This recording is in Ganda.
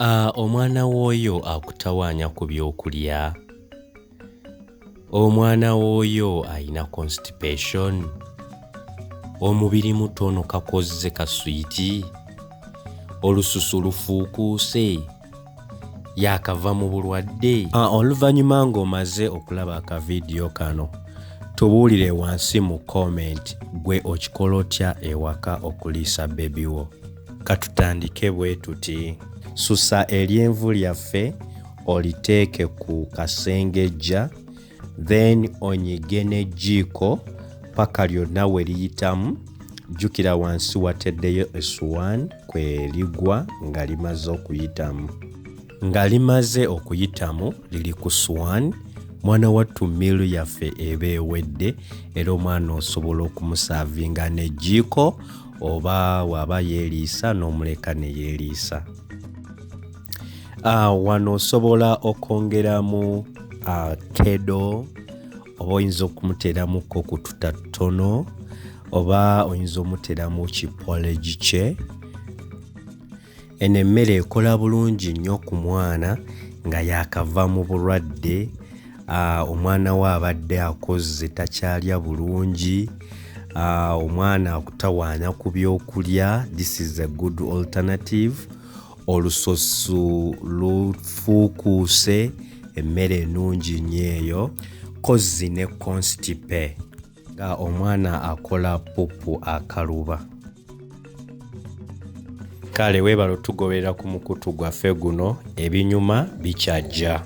Omwana w'oyo akutawaanya ku byokulya. Omwana w'oyo ayina constipation. Omubiri mutono kakozze kaswiti. Olususu lufuukuuse. Yakava mu bulwadde. Oluvannyuma ng'omaze okulaba akavidiyo kano, tubuulire wansi mu comment gwe okikola otya ewaka okuliisa bebi wo. Katutandike bwe tuti. Susa eryenvu lyaffe oliteeke ku kasengejja, then onyige n'ejjiiko paka lyonna we liyitamu. Jjukira wansi wateddeyo essuwaani kwe ligwa nga limaze okuyitamu. Nga limaze okuyitamu liri ku ssuwaani, mwana wattu miilu yaffe eba ewedde era omwana osobola okumusaavinga n'ejjiiko oba waba yeeriisa n'omuleka ne yeeriisa. Wano osobola okwongeramu kedo, oba oyinza okumuteeramuko ku tutattono, oba oyinza omuteramu kipoleji kye. Eno emmere ekola bulungi nnyo ku mwana nga yakava mu bulwadde. Omwana we abadde akozze takyalya bulungi. Omwana akutawaanya ku byokulya. This is a good alternative. Olusosu lufuukuuse, emmere ennungi nnyo eyo. Kozzi ne constipe nga omwana akola pupu akaluba. Kale weebala tugoberera ku mukutu gwaffe guno, ebinyuma bikyajja.